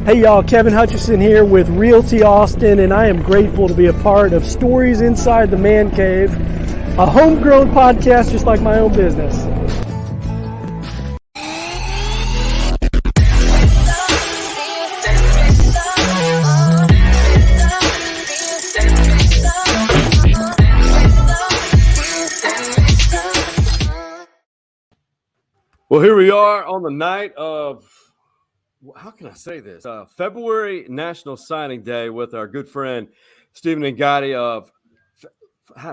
Hey y'all, Kevin Hutchison here with Realty Austin, and I am grateful to be a part of Stories Inside the Man Cave, a homegrown podcast just like my own business. Well, here we are on the night of, how can I say this? February National Signing Day with our good friend Stephen Ngati of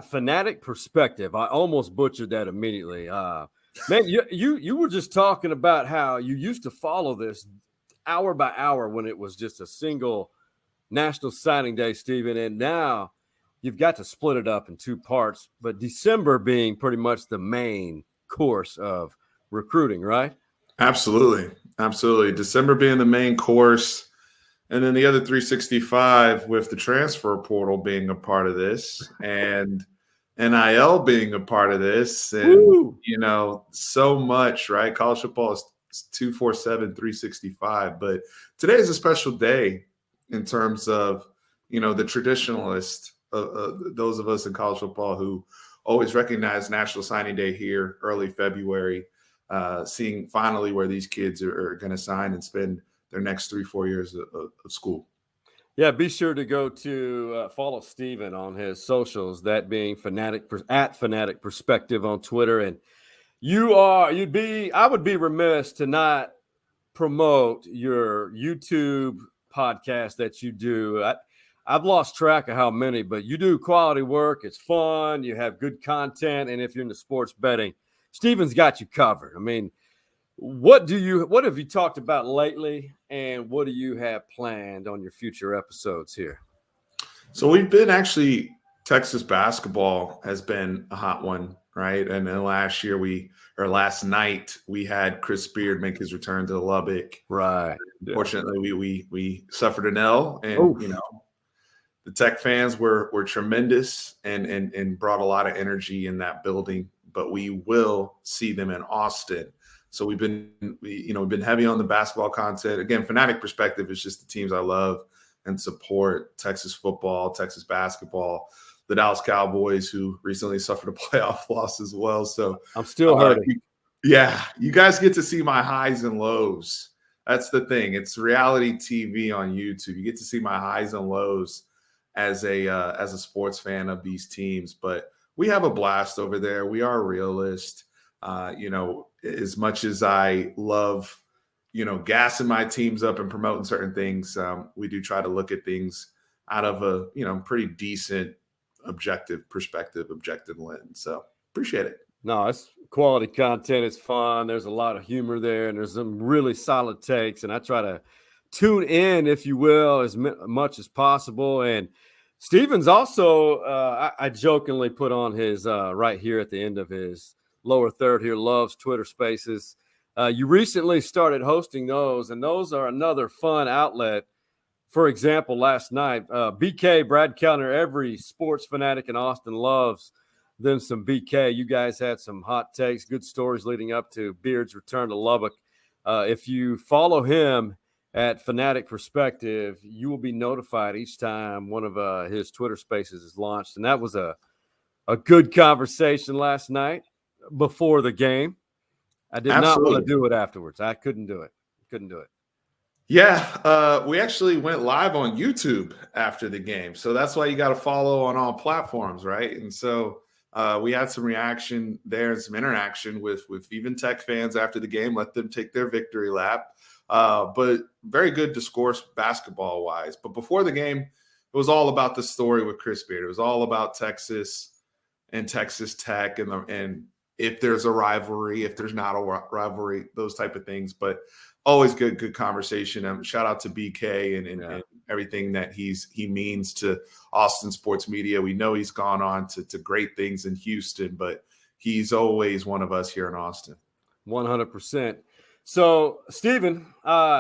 Fanatic Perspective. I almost butchered that immediately. Man, you were just talking about how you used to follow this hour by hour when it was just a single National Signing Day, Stephen, and now you've got to split it up in two parts, but December being pretty much the main course of recruiting, right? Absolutely. December being the main course, and then the other 365 with the transfer portal being a part of this, and NIL being a part of this, and Woo! so much, right? College football is 247, 365, but today is a special day in terms of the traditionalist, those of us in college football who always recognize National Signing Day here early February. Seeing finally where these kids are going to sign and spend their next 3-4 years of school. Yeah, be sure to go to follow Stephen on his socials, that being at Fanatic Perspective on Twitter. And I would be remiss to not promote your YouTube podcast that you do. I've lost track of how many, but you do quality work. It's fun. You have good content. And if you're into sports betting, Stephen's got you covered. I mean, what have you talked about lately, and what do you have planned on your future episodes here? So Texas basketball has been a hot one, right? And then last night we had Chris Beard make his return to Lubbock. Right. Fortunately, we suffered an L, and the Tech fans were tremendous and brought a lot of energy in that building. But we will see them in Austin. So we've been heavy on the basketball content. Again, Fanatic Perspective is just the teams I love and support: Texas football, Texas basketball, the Dallas Cowboys, who recently suffered a playoff loss as well. So I'm still hurting. You guys get to see my highs and lows. That's the thing. It's reality TV on YouTube. You get to see my highs and lows as a sports fan of these teams, but we have a blast over there. We are a realist. As much as I love, gassing my teams up and promoting certain things, we do try to look at things out of a, pretty decent, objective perspective, objective lens. So appreciate it. No, it's quality content. It's fun. There's a lot of humor there, and there's some really solid takes. And I try to tune in, if you will, as much as possible. And Stephen's also, I jokingly put on his right here at the end of his lower third here, loves Twitter Spaces. You recently started hosting those, and those are another fun outlet. For example, last night, BK, Brad Kellner, every sports fanatic in Austin loves them some BK. You guys had some hot takes, good stories leading up to Beard's return to Lubbock. If you follow him at Fanatic Perspective, you will be notified each time one of his Twitter Spaces is launched. And that was a good conversation last night before the game. I did not want to do it afterwards. I couldn't do it. Yeah, we actually went live on YouTube after the game. So that's why you got to follow on all platforms, right? And so we had some reaction there and some interaction with even Tech fans after the game. Let them take their victory lap. But very good discourse basketball-wise. But before the game, it was all about the story with Chris Beard. It was all about Texas and Texas Tech and if there's a rivalry, if there's not a rivalry, those type of things. But always good conversation. Shout out to BK and everything that he means to Austin sports media. We know he's gone on to great things in Houston, but he's always one of us here in Austin. 100%. So, Stephen,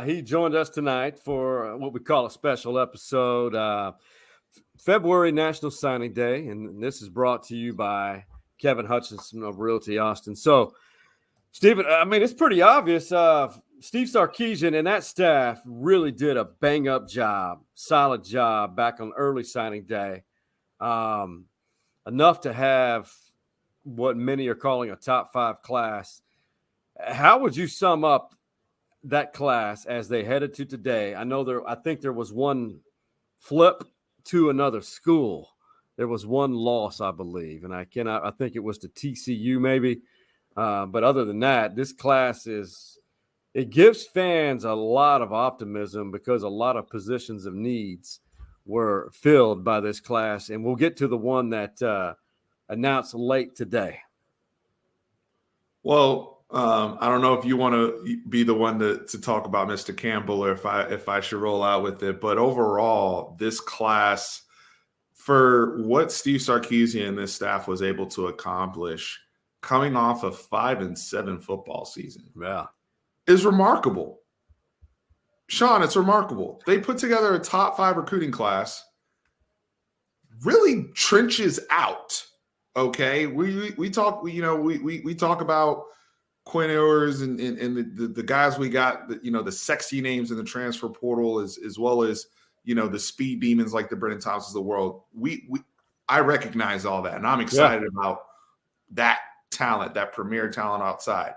he joined us tonight for what we call a special episode, February National Signing Day, and this is brought to you by Kevin Hutchison of Realty Austin. So, Stephen, I mean, it's pretty obvious. Steve Sarkisian and that staff really did a bang-up job, solid job back on early signing day. Enough to have what many are calling a top 5 class. How would you sum up that class as they headed to today? I think there was one flip to another school. There was one loss, I believe, and I think it was to TCU maybe. But other than that, this class it gives fans a lot of optimism because a lot of positions of needs were filled by this class. And we'll get to the one that announced late today. Well, I don't know if you want to be the one to talk about Mr. Campbell or if I should roll out with it. But overall, this class, for what Steve Sarkisian and this staff was able to accomplish coming off a 5-7 football season, is remarkable. Sean, it's remarkable. They put together a top 5 recruiting class, really trenches out. Okay, we talk about Quinn Ewers and the guys we got, the sexy names in the transfer portal as well as the speed demons like the Brennan Thompsons of the world. I recognize all that, and I'm excited about that talent, that premier talent outside.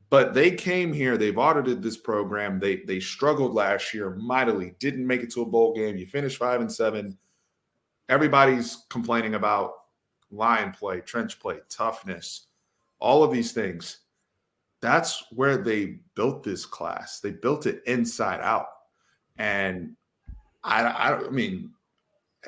But they came here, they've audited this program. They struggled last year mightily, didn't make it to a bowl game. You finished 5-7. Everybody's complaining about line play, trench play, toughness, all of these things. That's where they built this class. They built it inside out. And I mean,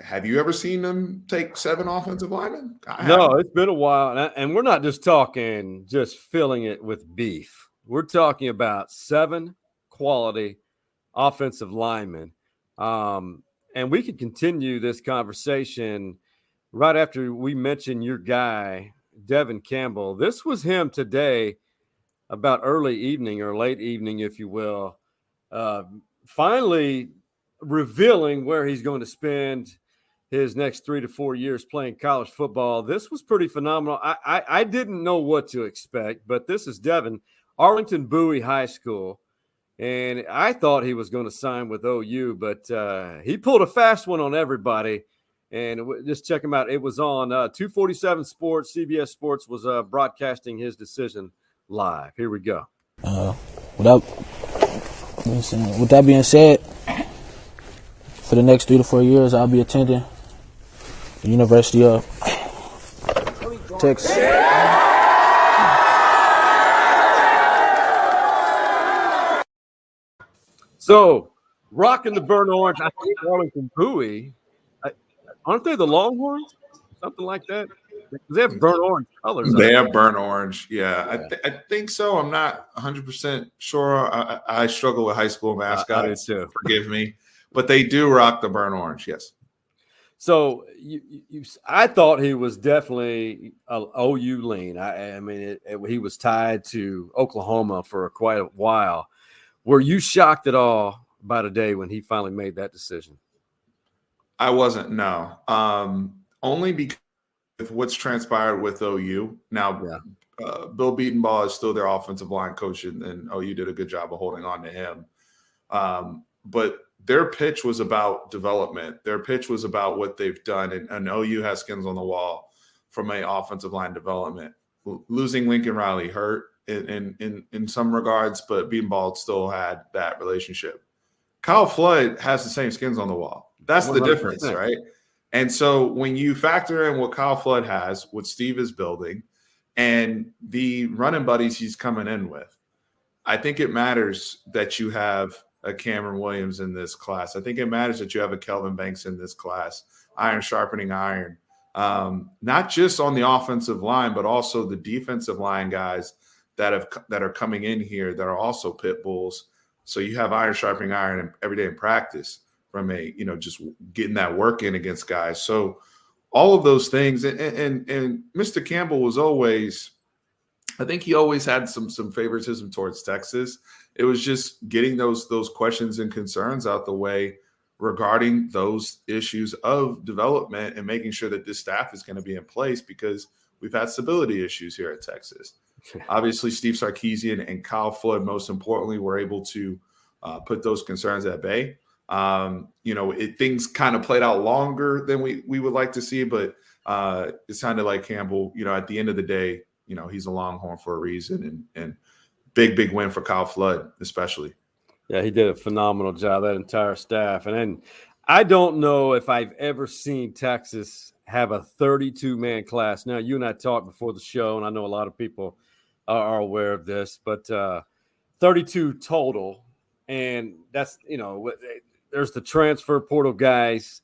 have you ever seen them take 7 offensive linemen? No, it's been a while. And we're not just talking just filling it with beef. We're talking about 7 quality offensive linemen. And we can continue this conversation right after we mention your guy, Devon Campbell. This was him today about early evening or late evening, if you will, finally revealing where he's going to spend his next 3 to 4 years playing college football. This was pretty phenomenal. I didn't know what to expect, but this is Devon, Arlington Bowie High School. And I thought he was going to sign with OU, but he pulled a fast one on everybody. And just check him out. It was on 247 Sports. CBS Sports was broadcasting his decision live. Here we go. With that being said, for the next 3 to 4 years, I'll be attending the University of Texas. So, rocking the burnt orange. I think Arlington Bowie, aren't they the Longhorns? Something like that? They have burnt orange colors. They have burnt orange. Yeah, I think so. I'm not 100% sure. I struggle with high school mascots. Too. Forgive me. But they do rock the burnt orange, yes. So I thought he was definitely a OU lean. I mean, he was tied to Oklahoma for quite a while. Were you shocked at all by the day when he finally made that decision? I wasn't, no. Only because of what's transpired with OU. Now, Bill Beatonbaugh is still their offensive line coach, and OU did a good job of holding on to him. But their pitch was about development. Their pitch was about what they've done, and OU has skins on the wall from an offensive line development. Losing Lincoln Riley hurt in some regards, but Beatonbaugh still had that relationship. Kyle Flood has the same skins on the wall. That's 100%. The difference, right? And so when you factor in what Kyle Flood has, what Steve is building, and the running buddies he's coming in with, I think it matters that you have a Cameron Williams in this class. I think it matters that you have a Kelvin Banks in this class, iron sharpening iron, not just on the offensive line, but also the defensive line guys that are coming in here that are also pit bulls. So you have iron sharpening iron every day in practice from just getting that work in against guys. So all of those things, and Mr. Campbell was always, I think he always had some favoritism towards Texas. It was just getting those questions and concerns out the way regarding those issues of development and making sure that this staff is going to be in place, because we've had stability issues here at Texas. Obviously, Steve Sarkisian and Kyle Flood, most importantly, were able to put those concerns at bay. Things kind of played out longer than we would like to see, but it sounded like Campbell, at the end of the day, he's a Longhorn for a reason, and big win for Kyle Flood, especially. Yeah, he did a phenomenal job, that entire staff. And then I don't know if I've ever seen Texas have a 32-man class. Now, you and I talked before the show, and I know a lot of people are aware of this, but 32 total. And that's, there's the transfer portal guys,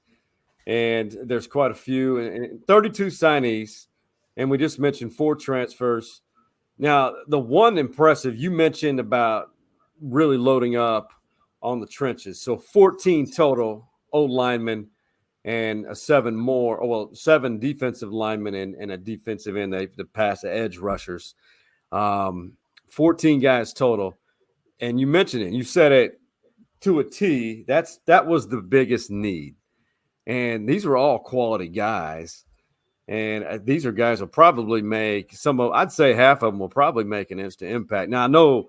and there's quite a few, and 32 signees. And we just mentioned 4 transfers. Now, the one impressive you mentioned about really loading up on the trenches. So 14 total old linemen and 7 defensive linemen and a defensive end, the pass edge rushers. 14 guys total. And you mentioned it. You said it to a T. That was the biggest need. And these are all quality guys. And these are guys will probably make I'd say half of them will probably make an instant impact. Now, I know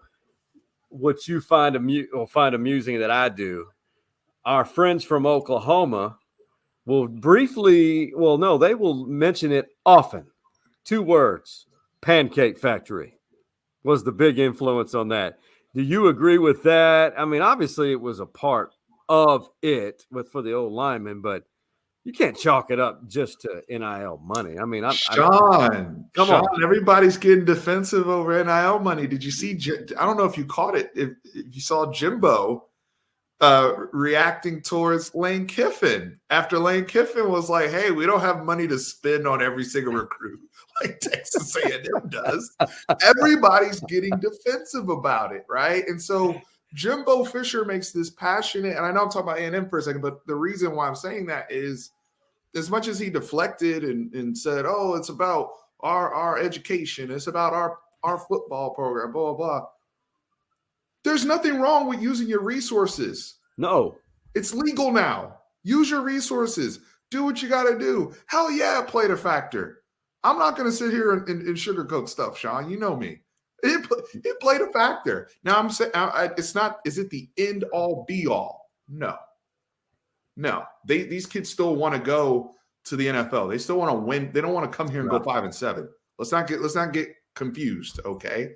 what you find amusing that I do. Our friends from Oklahoma will they will mention it often. 2 words, Pancake Factory was the big influence on that. Do you agree with that? I mean, obviously it was a part of it for the old linemen, but you can't chalk it up just to NIL money. I mean, Sean, everybody's getting defensive over NIL money. Did you see? I don't know if you caught it. If you saw Jimbo reacting towards Lane Kiffin after Lane Kiffin was like, "Hey, we don't have money to spend on every single recruit like Texas A&M does." Everybody's getting defensive about it, right? And so Jimbo Fisher makes this passionate, and I know I'm talking about A&M for a second, but the reason why I'm saying that is, as much as he deflected and said, "Oh, it's about our education, it's about our football program, blah, blah, blah," there's nothing wrong with using your resources. No. It's legal now. Use your resources. Do what you got to do. Hell yeah, it played a factor. I'm not going to sit here and sugarcoat stuff, Sean. You know me. It played a factor. Now I'm saying it's not. Is it the end all be all? No. These kids still want to go to the NFL. They still want to win. They don't want to come here and go 5-7. Let's not get confused, okay?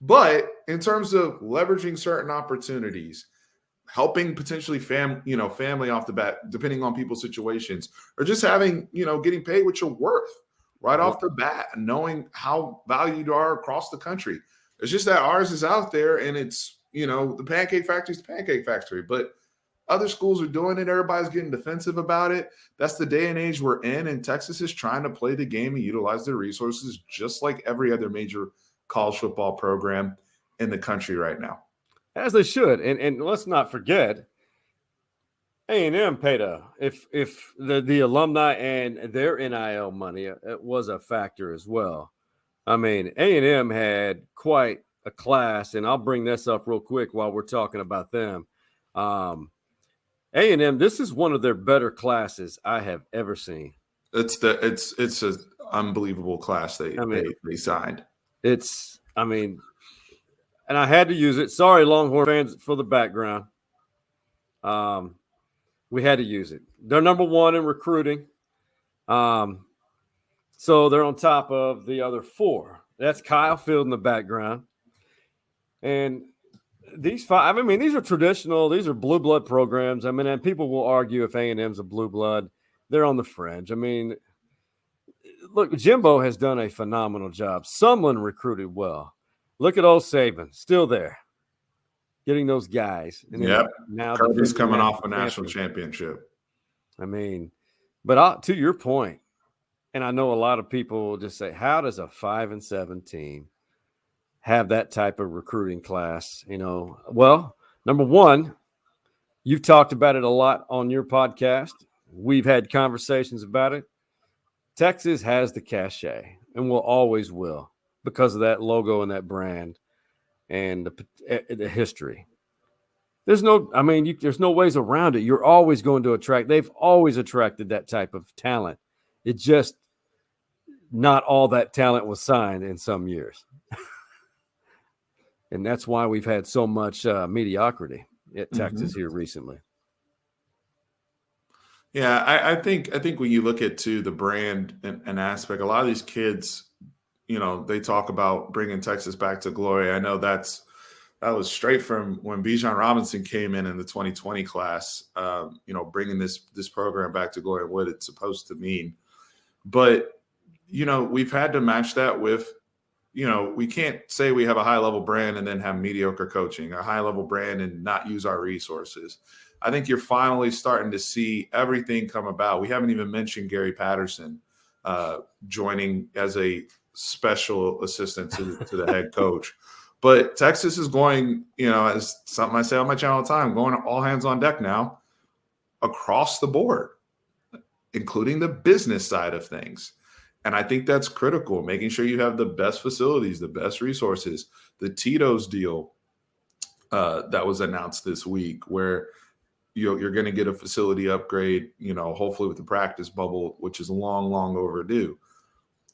But in terms of leveraging certain opportunities, helping potentially family off the bat, depending on people's situations, or just having getting paid what you're worth right off the bat, and knowing how valued you are across the country. It's just that ours is out there, and it's the Pancake Factory is the Pancake Factory, but other schools are doing it. Everybody's getting defensive about it. That's the day and age we're in, and Texas is trying to play the game and utilize their resources just like every other major college football program in the country right now. As they should. And let's not forget, A&M paid if the alumni and their NIL money, it was a factor as well. I mean, A&M had quite a class, and I'll bring this up real quick while we're talking about them. A&M, this is one of their better classes I have ever seen. It's an unbelievable class they signed. And I had to use it. Sorry, Longhorn fans, for the background. We had to use it. They're number 1 in recruiting. So they're on top of the other 4. That's Kyle Field in the background. And these 5, these are traditional. These are blue blood programs. And people will argue if A&M's a blue blood. They're on the fringe. Look, Jimbo has done a phenomenal job. Someone recruited well. Look at old Saban, still there, getting those guys. And now Kirby's coming off a national championship. But to your point, and I know a lot of people will just say, how does a 5-7 team have that type of recruiting class? Well, number 1, you've talked about it a lot on your podcast. We've had conversations about it. Texas has the cachet and will always will, because of that logo and that brand and the history. There's no ways around it. You're always going to attract. They've always attracted that type of talent. It just not all that talent was signed in some years. And that's why we've had so much mediocrity at Texas here recently. Yeah, I think when you look at the brand and aspect, a lot of these kids, they talk about bringing Texas back to glory. I know that was straight from when Bijan Robinson came in the 2020 class. Bringing this program back to glory and what it's supposed to mean. But we've had to match that with, we can't say we have a high level brand and then have mediocre coaching, a high level brand and not use our resources. I think you're finally starting to see everything come about. We haven't even mentioned Gary Patterson joining as a special assistant to the head coach. But Texas is going, as something I say on my channel all the time, going all hands on deck now across the board, including the business side of things. And I think that's critical, making sure you have the best facilities, the best resources. The Tito's deal that was announced this week, where you're going to get a facility upgrade, hopefully with the practice bubble, which is long overdue.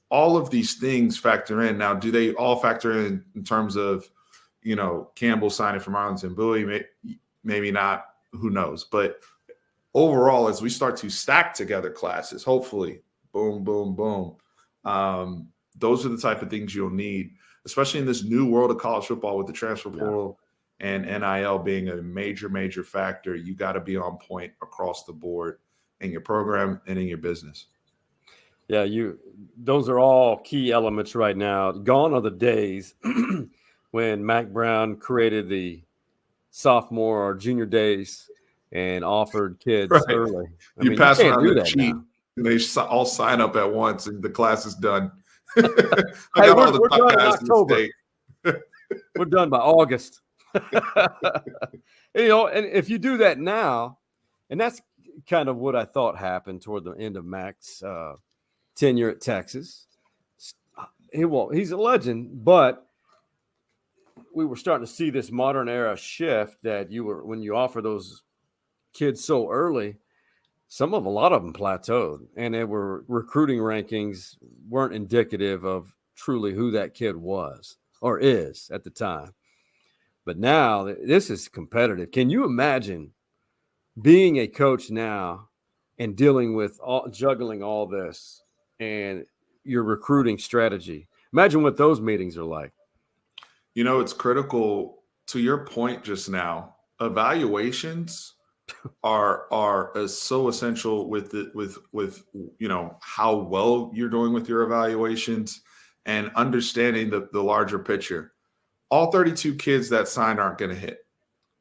All of these things factor in. Now, do they all factor in terms of, Campbell signing from Arlington, Bowie? Maybe not. Who knows? But overall, as we start to stack together classes, hopefully, boom, boom, boom. Those are the type of things you'll need, especially in this new world of college football with the transfer portal and NIL being a major factor. You got to be on point across the board in your program and in your business. Yeah, those are all key elements right now. Gone are the days when Mac Brown created the sophomore or junior days and offered kids early. You pass around the cheat, and they all sign up at once, and the class is done. Hey, we're done in October. We're done by August. And if you do that now, and that's kind of what I thought happened toward the end of Mac's tenure at Texas. He's a legend, but we were starting to see this modern era shift that when you offer those kids so early, a lot of them plateaued, and they were recruiting rankings weren't indicative of truly who that kid was or is at the time. But now this is competitive. Can you imagine being a coach now and dealing with juggling all this and your recruiting strategy? Imagine what those meetings are like. It's critical to your point just now. Evaluations are so essential with how well you're doing with your evaluations and understanding the larger picture. All 32 kids that signed aren't going to hit.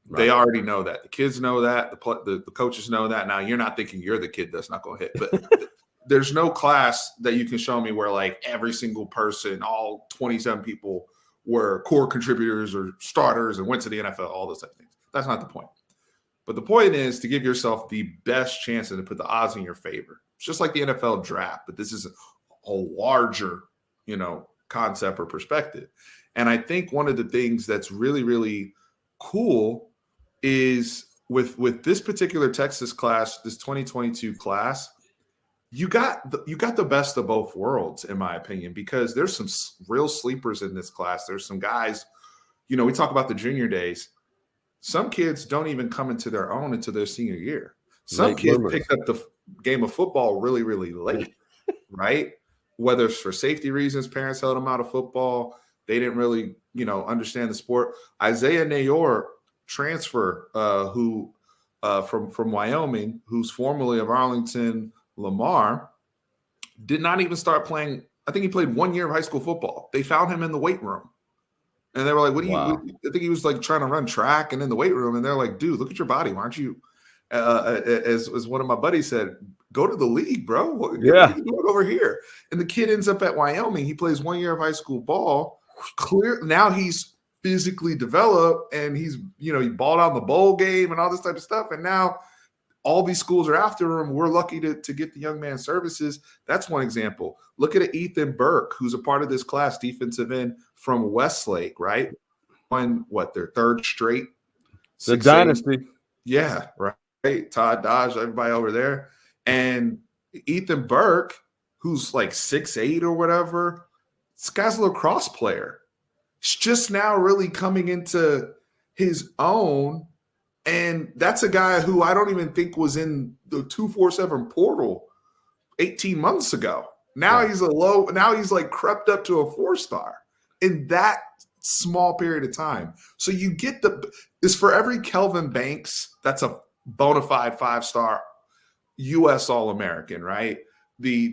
Right. They already know that. The kids know that. The coaches know that. Now, you're not thinking you're the kid that's not going to hit, but there's no class that you can show me where like every single person, all 27 people were core contributors or starters and went to the NFL, all those type of things. That's not the point. But the point is to give yourself the best chance and to put the odds in your favor. It's just like the NFL draft, but this is a larger, concept or perspective. And I think one of the things that's really, really cool is with this particular Texas class, this 2022 class, you got the best of both worlds, in my opinion, because there's some real sleepers in this class. There's some guys, we talk about the junior days. Some kids don't even come into their own until their senior year. Some kids picked up the game of football really, really late, right? Whether it's for safety reasons, parents held them out of football. They didn't really, understand the sport. Isaiah Nayor, transfer, who from Wyoming, who's formerly of Arlington, Lamar, did not even start playing. I think he played 1 year of high school football. They found him in the weight room. And they were like, what do you, I think he was like trying to run track and in the weight room. And they're like, dude, look at your body. Why aren't you, as one of my buddies said, go to the league, bro. What are you doing over here? And the kid ends up at Wyoming. He plays 1 year of high school ball. Now he's physically developed and he's, he balled out in the bowl game and all this type of stuff. And now all these schools are after him. We're lucky to get the young man services. That's one example. Look at Ethan Burke, who's a part of this class, defensive end from Westlake, right? On their third straight. The dynasty. Yeah, right. Todd Dodge, everybody over there. And Ethan Burke, who's like 6'8" or whatever, this guy's a lacrosse player. just now really coming into his own. And that's a guy who I don't even think was in the 247 portal 18 months ago. Now he's like crept up to a 4-star in that small period of time. So you get is for every Kelvin Banks, that's a bona fide 5-star U.S. All-American, right? The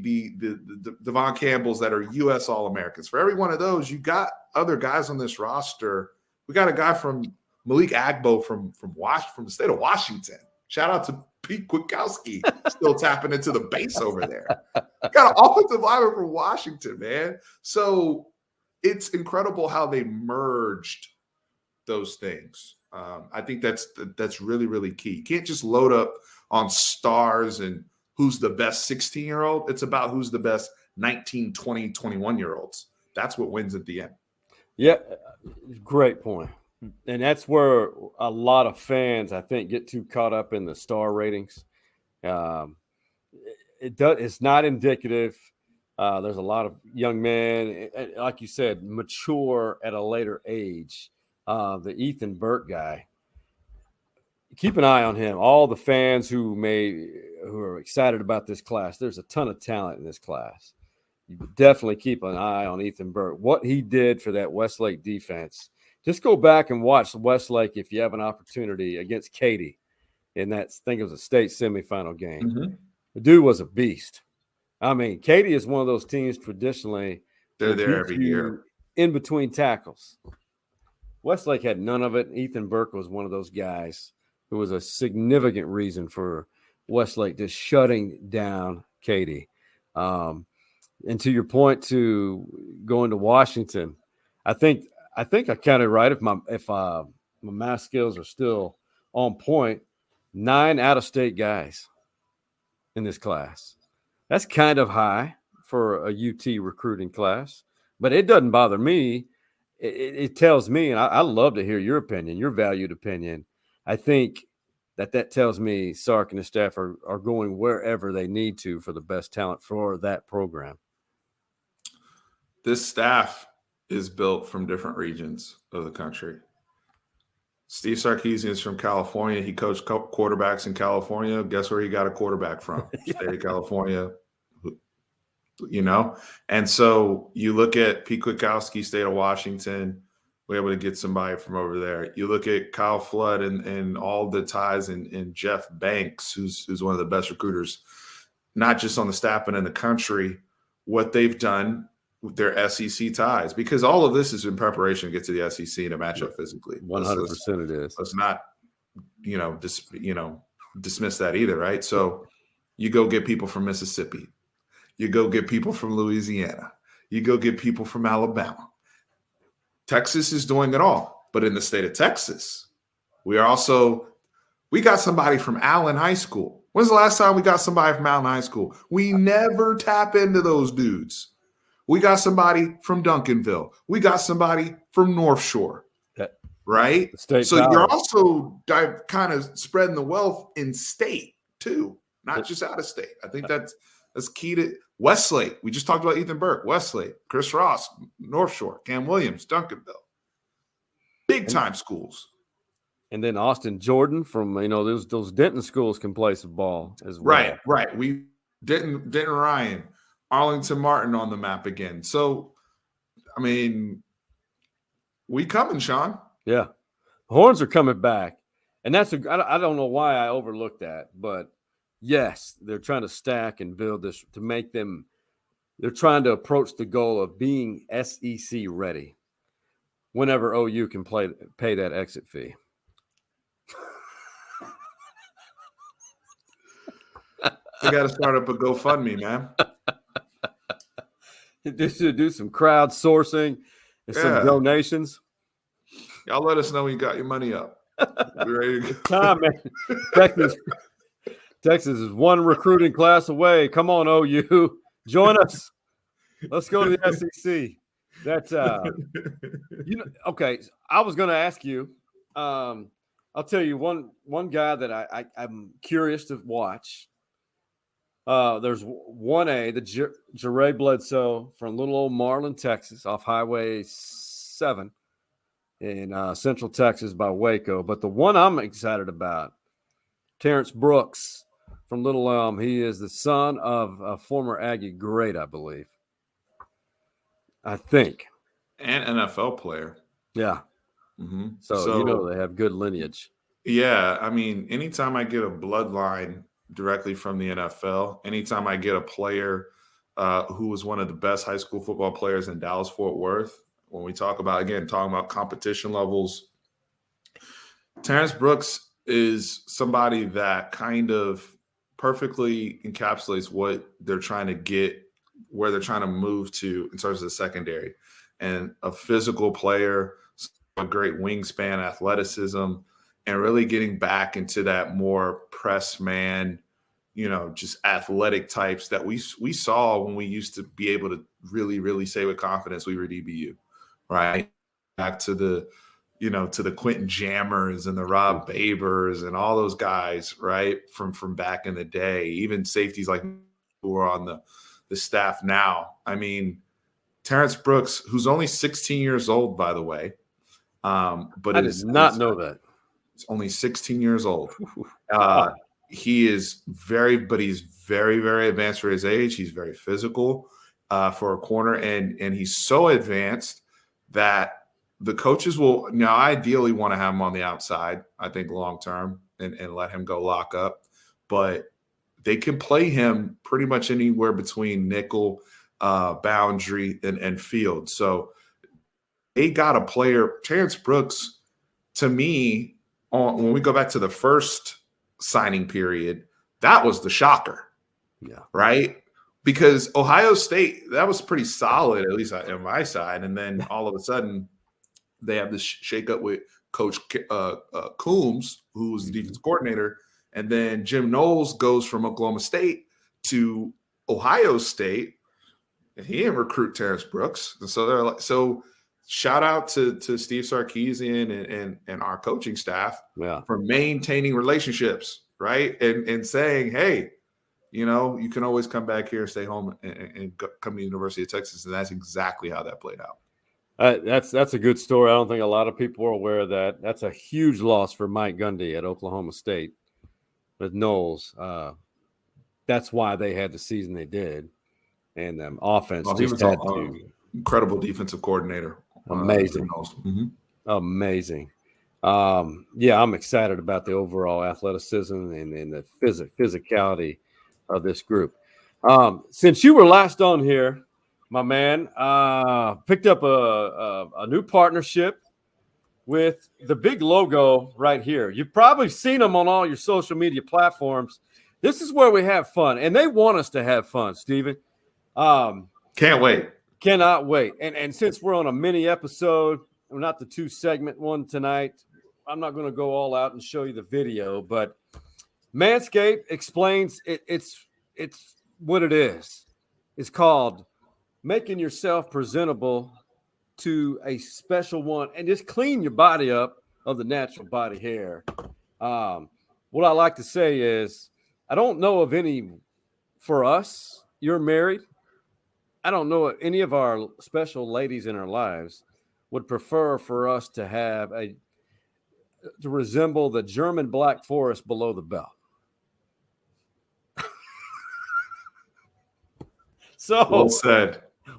Devon Campbells that are U.S. All-Americans. For every one of those, you got other guys on this roster. We got a guy from Malik Agbo from the state of Washington. Shout out to Pete Kwiatkowski, still tapping into the base over there. Got an offensive lineman from Washington, man. So it's incredible how they merged those things. I think that's really, really key. You can't just load up on stars and who's the best 16-year-old. It's about who's the best 19, 20, 21-year-olds. That's what wins at the end. Yeah, great point. And that's where a lot of fans, I think, get too caught up in the star ratings. It's not indicative. There's a lot of young men, like you said, mature at a later age. The Ethan Burke guy, keep an eye on him. All the fans who are excited about this class, there's a ton of talent in this class. You definitely keep an eye on Ethan Burke. What he did for that Westlake defense. Just go back and watch Westlake if you have an opportunity against Katy in that, I think it was a state semifinal game. Mm-hmm. The dude was a beast. I mean, Katy is one of those teams traditionally. They're there every year. In between tackles. Westlake had none of it. Ethan Burke was one of those guys who was a significant reason for Westlake just shutting down Katy. And to your point to going to Washington, I think I counted right if my math skills are still on point. 9 out-of-state guys in this class. That's kind of high for a UT recruiting class, but it doesn't bother me. It tells me, and I love to hear your opinion, your valued opinion. I think that tells me Sark and the staff are going wherever they need to for the best talent for that program. This staff is built from different regions of the country. Steve Sarkisian is from California. He coached quarterbacks in California. Guess where he got a quarterback from? State of California. And so you look at Pete Kwiatkowski, state of Washington, we're able to get somebody from over there. You look at Kyle Flood and all the ties in Jeff Banks, who's one of the best recruiters, not just on the staff, but in the country, what they've done with their SEC ties, because all of this is in preparation to get to the SEC and a matchup physically. 100% it is. Let's not, dismiss that either, right? So you go get people from Mississippi. You go get people from Louisiana. You go get people from Alabama. Texas is doing it all. But in the state of Texas, we got somebody from Allen High School. When's the last time we got somebody from Allen High School? We never tap into those dudes. We got somebody from Duncanville. We got somebody from North Shore, right? So you're also kind of spreading the wealth in state too, not just out of state. I think that's key to Westlake. We just talked about Ethan Burke, Westlake, Chris Ross, North Shore, Cam Williams, Duncanville. Big time schools. And then Austin Jordan from, those Denton schools can play some ball as well. Right. We Denton Ryan, Arlington Martin on the map again. So, we coming, Sean. Yeah. The Horns are coming back. And I don't know why I overlooked that, but yes, they're trying to stack and build this to make them – they're trying to approach the goal of being SEC ready whenever OU can pay that exit fee. They got to start up a GoFundMe, man. Do some crowdsourcing and some donations. Y'all let us know when you got your money up. We're ready to go. Time, man. Texas is one recruiting class away. Come on, OU. Join us. Let's go to the SEC. That's okay. I was going to ask you. I'll tell you one guy that I'm curious to watch. There's 1A, the Jeray Bledsoe from little old Marlin, Texas, off Highway 7. in Central Texas by Waco. But the one I'm excited about, Terrence Brooks from Little Elm. He is the son of a former Aggie great, I believe. I think. And NFL player. Yeah. Mm-hmm. So they have good lineage. Yeah. I mean, anytime I get a bloodline directly from the NFL, anytime I get a player who was one of the best high school football players in Dallas-Fort Worth, when we talking about competition levels, Terrence Brooks is somebody that kind of perfectly encapsulates what they're trying to get, where they're trying to move to in terms of the secondary. And a physical player, a great wingspan, athleticism, and really getting back into that more press man, just athletic types that we saw when we used to be able to really, really say with confidence we were DBU, right? Back to the Quentin Jammers and the Rob Babers and all those guys, right? From back in the day, even safeties like who are on the staff now. I mean, Terrence Brooks, who's only 16 years old, by the way. But I did not know that. He's only 16 years old. He's very, very advanced for his age. He's very physical for a corner, and he's so advanced that the coaches will now ideally want to have him on the outside, I think, long term, and let him go lock up. But they can play him pretty much anywhere between nickel, boundary, and field. So they got a player, Terrence Brooks, to me, when we go back to the first signing period, that was the shocker. Yeah. Right? Because Ohio State, that was pretty solid, at least on my side. And then all of a sudden, they have this shakeup with Coach Coombs, who was the defense coordinator. And then Jim Knowles goes from Oklahoma State to Ohio State, and he didn't recruit Terrence Brooks. And so they're like, so shout out to Steve Sarkisian and our coaching staff for maintaining relationships, right? And saying, hey, you can always come back here, stay home, and come to the University of Texas. And that's exactly how that played out. That's a good story. I don't think a lot of people are aware of that. That's a huge loss for Mike Gundy at Oklahoma State with Knowles. That's why they had the season they did. And offense just had to. Incredible defensive coordinator. Amazing. Amazing. I'm excited about the overall athleticism and the physicality of this group. Since you were last on here, my man, picked up a new partnership with the big logo right here. You've probably seen them on all your social media platforms. This is where we have fun, and they want us to have fun, Steven. Can't wait. Cannot wait. And since we're on a mini episode, we're not the 2-segment one tonight, I'm not going to go all out and show you the video, but Manscaped explains it's what it is. It's called making yourself presentable to a special one and just clean your body up of the natural body hair. What I like to say is I don't know of any, for us, you're married. I don't know if any of our special ladies in our lives would prefer for us to have to resemble the German Black Forest below the belt. So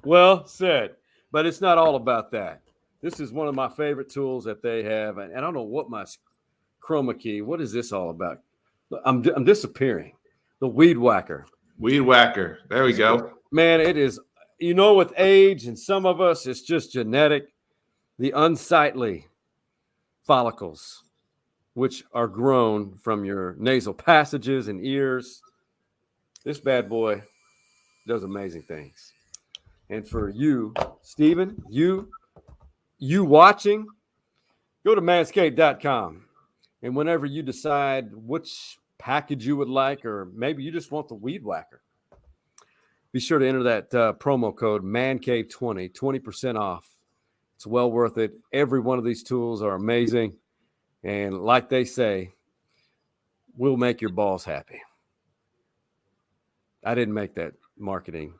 well said. But it's not all about that. This is one of my favorite tools that they have, and I don't know what my chroma key. What is this all about? I'm disappearing. The weed whacker. Weed whacker. There we go. Man, it is. With age, and some of us, it's just genetic. The unsightly follicles, which are grown from your nasal passages and ears. This bad boy does amazing things. And for you, Steven, you watching, go to manscaped.com. And whenever you decide which package you would like, or maybe you just want the weed whacker, be sure to enter that promo code MANCAVE20, 20% off. It's well worth it. Every one of these tools are amazing. And like they say, we'll make your balls happy. I didn't make that marketing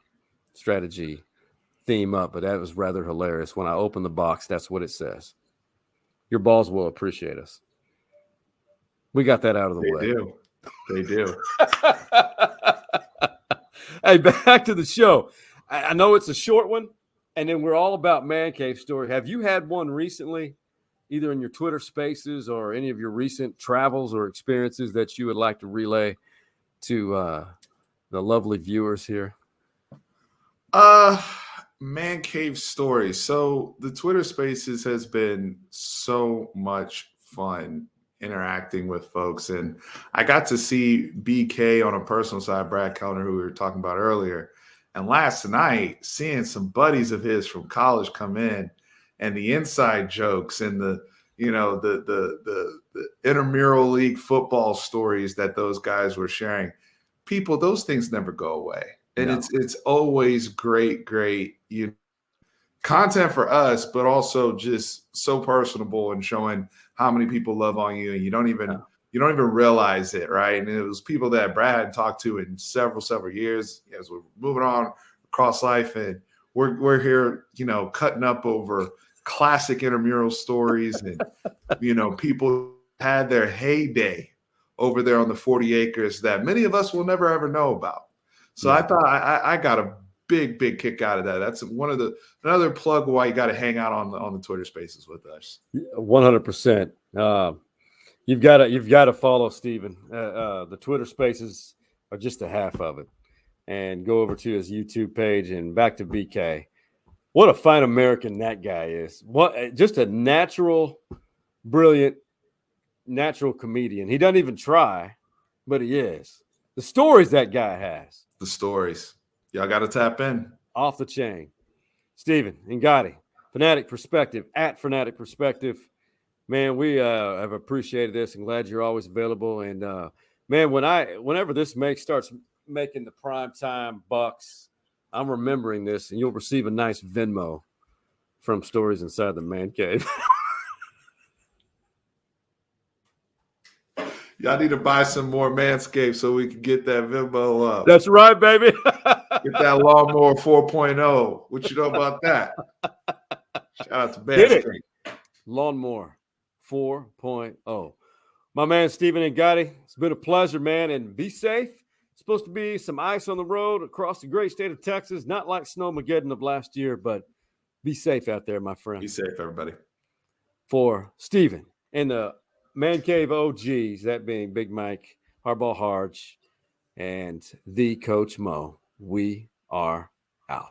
strategy theme up, but that was rather hilarious. When I opened the box, that's what it says. your balls will appreciate us. We got that out of the way. They do. Hey, back to the show. I know it's a short one, and then we're all about man cave story. Have you had one recently, either in your Twitter spaces or any of your recent travels or experiences that you would like to relay to the lovely viewers here? Man cave stories. So the Twitter spaces has been so much fun interacting with folks. And I got to see BK on a personal side, Brad Kellner, who we were talking about earlier. And last night, seeing some buddies of his from college come in and the inside jokes and the intramural league football stories that those guys were sharing. People, those things never go away. And it's always great content for us, but also just so personable and showing how many people love on you, and you don't even realize it, right? And it was people that Brad had talked to in several years as we're moving on across life, and we're here, cutting up over classic intramural stories, and people had their heyday over there on the 40 acres that many of us will never ever know about. So I thought I got a big kick out of that. That's another plug why you got to hang out on the Twitter Spaces with us. 100%. You've got to follow Steven. The Twitter Spaces are just a half of it, and go over to his YouTube page. And back to BK. What a fine American that guy is. What just a brilliant natural comedian. He doesn't even try, but he is. The stories that guy has. The stories. Y'all got to tap in. Off the chain. Steven Ngati, Fanatic Perspective, at Fanatic Perspective. Man, we have appreciated this and glad you're always available. And, man, whenever this starts making the primetime bucks, I'm remembering this, and you'll receive a nice Venmo from Stories Inside the Man Cave. Y'all need to buy some more Manscaped so we can get that Venmo up. That's right, baby. Get that lawnmower 4.0. What you know about that? Shout out to Manscaped. Lawnmower 4.0. My man, Steven Ngati, it's been a pleasure, man, and be safe. It's supposed to be some ice on the road across the great state of Texas, not like Snowmageddon of last year, but be safe out there, my friend. Be safe, everybody. For Steven and the Man Cave OGs, that being Big Mike, Hardball Harge, and the Coach Mo, we are out.